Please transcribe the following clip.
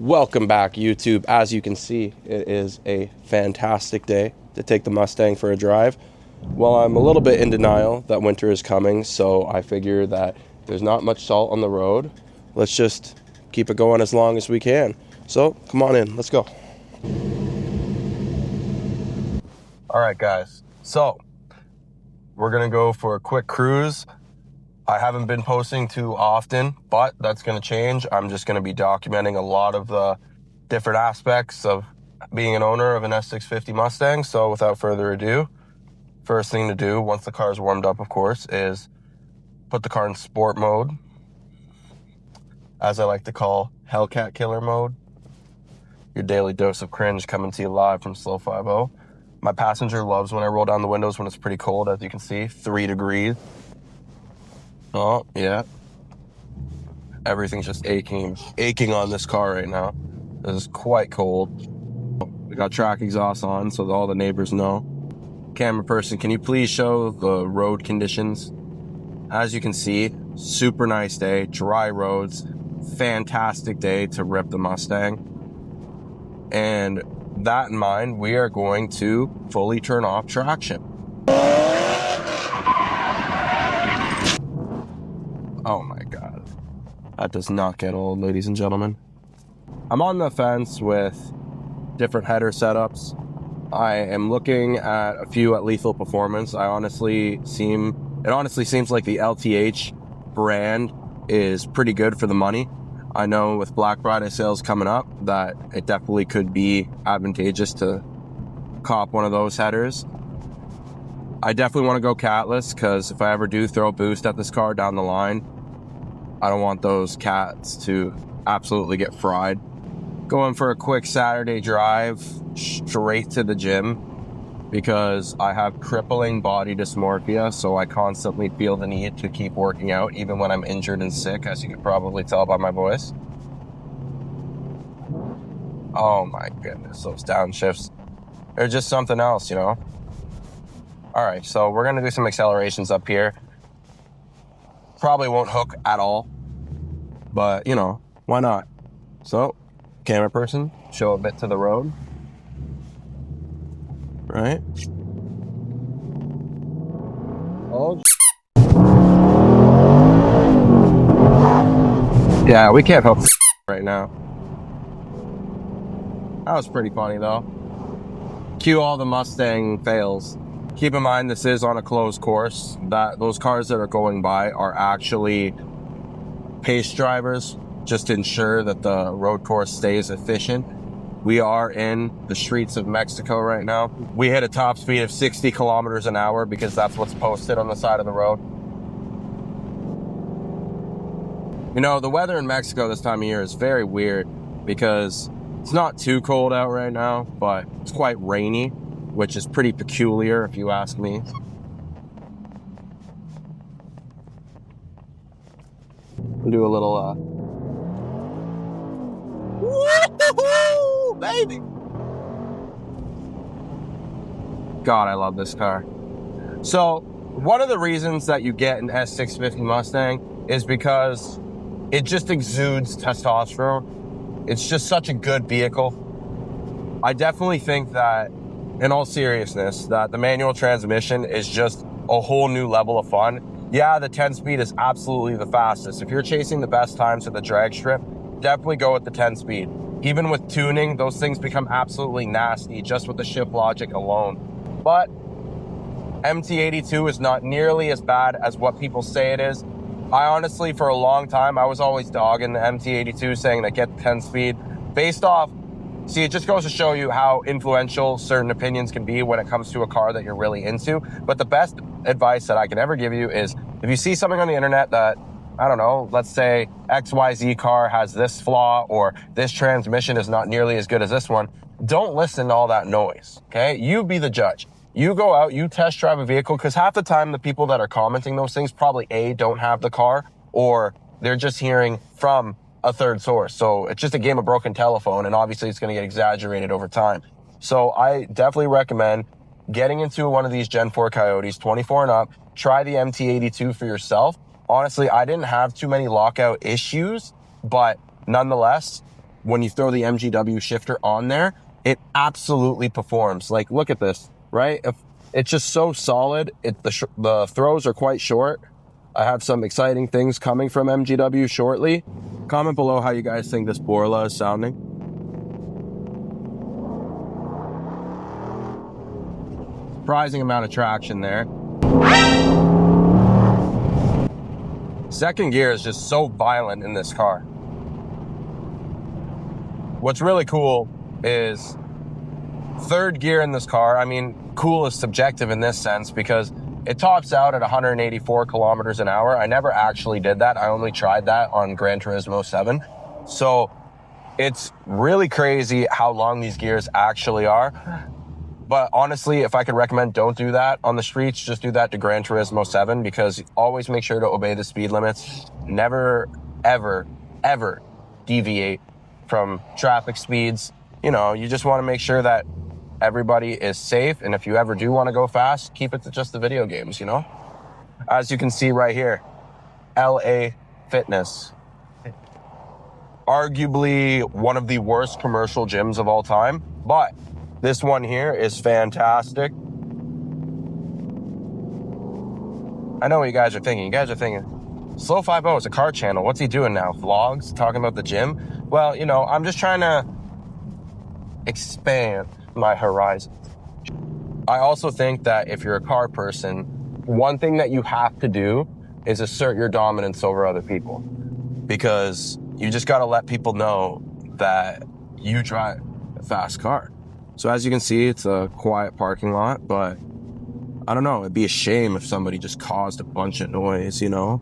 Welcome back, YouTube. As you can see, it is a fantastic day to take the Mustang for a drive. Well, I'm a little bit in denial that winter is coming, so I figure that there's not much salt on the road. Let's just keep it going as long as we can. So, come on in. Let's go. All right, guys. So, we're going to go for a quick cruise. I haven't been posting too often, but that's going to change. I'm just going to be documenting a lot of the different aspects of being an owner of an S650 Mustang. So without further ado, first thing to do, once the car is warmed up, of course, is put the car in sport mode, as I like to call Hellcat killer mode. Your daily dose of cringe coming to you live from Slow 5-0. My passenger loves when I roll down the windows when it's pretty cold, as you can see, 3 degrees. Oh, yeah. Everything's just aching on this car right now. This is quite cold. We got track exhaust on so that all the neighbors know. Camera person, can you please show the road conditions? As you can see, super nice day, dry roads, fantastic day to rip the Mustang. And that in mind, we are going to fully turn off traction. Oh my God. That does not get old, ladies and gentlemen. I'm on the fence with different header setups. I am looking at a few at Lethal Performance. It honestly seems like the LTH brand is pretty good for the money. I know with Black Friday sales coming up that it definitely could be advantageous to cop one of those headers. I definitely want to go catless because if I ever do throw a boost at this car down the line, I don't want those cats to absolutely get fried. Going for a quick Saturday drive straight to the gym because I have crippling body dysmorphia, so I constantly feel the need to keep working out even when I'm injured and sick, as you could probably tell by my voice. Oh my goodness, those downshifts. They're just something else, you know? All right, so we're gonna do some accelerations up here. Probably won't hook at all, but you know, why not? So, camera person, show a bit to the road. Right? Oh. Yeah, we can't hook right now. That was pretty funny though. Cue all the Mustang fails. Keep in mind, this is on a closed course. That those cars that are going by are actually pace drivers, just to ensure that the road course stays efficient. We are in the streets of Mexico right now. We hit a top speed of 60 kilometers an hour because that's what's posted on the side of the road. You know, the weather in Mexico this time of year is very weird because it's not too cold out right now, but it's quite rainy, which is pretty peculiar if you ask me. We'll do a little, woo-hoo-hoo, baby! God, I love this car. So, one of the reasons that you get an S650 Mustang is because it just exudes testosterone. It's just such a good vehicle. I definitely think that, in all seriousness, that the manual transmission is just a whole new level of fun. Yeah, the 10-speed is absolutely the fastest. If you're chasing the best times at the drag strip, definitely go with the 10-speed. Even with tuning, those things become absolutely nasty just with the shift logic alone. But MT82 is not nearly as bad as what people say it is. I honestly, for a long time, I was always dogging the MT82, saying that get the 10-speed. Based off, see, it just goes to show you how influential certain opinions can be when it comes to a car that you're really into. But the best advice that I can ever give you is if you see something on the internet that, I don't know, let's say XYZ car has this flaw or this transmission is not nearly as good as this one, don't listen to all that noise, okay? You be the judge. You go out, you test drive a vehicle, because half the time the people that are commenting those things probably A, don't have the car, or they're just hearing from a third source. So it's just a game of broken telephone, and obviously it's going to get exaggerated over time. So I definitely recommend getting into one of these Gen 4 Coyotes, 24 and up. Try the MT82 for yourself. Honestly, I didn't have too many lockout issues, but nonetheless, when you throw the MGW shifter on there, it absolutely performs. Like, look at this, right? If it's just so solid. The throws are quite short. I have some exciting things coming from MGW shortly. Comment below how you guys think this Borla is sounding. Surprising amount of traction there. Second gear is just so violent in this car. What's really cool is third gear in this car. I mean, cool is subjective in this sense because it tops out at 184 kilometers an hour. I never actually did that. I only tried that on Gran Turismo 7. So it's really crazy how long these gears actually are. But honestly, if I could recommend, don't do that on the streets. Just do that to Gran Turismo 7 because always make sure to obey the speed limits. Never, ever, ever deviate from traffic speeds. You know, you just want to make sure that everybody is safe. And if you ever do want to go fast, keep it to just the video games, you know? As you can see right here, LA Fitness. Arguably one of the worst commercial gyms of all time, but this one here is fantastic. I know what you guys are thinking. You guys are thinking, Slow 5-0 is a car channel. What's he doing now? Vlogs? Talking about the gym? Well, you know, I'm just trying to expand my horizon. I also think that if you're a car person, one thing that you have to do is assert your dominance over other people. Because you just got to let people know that you drive a fast car. So as you can see, it's a quiet parking lot, but I don't know, it'd be a shame if somebody just caused a bunch of noise, you know?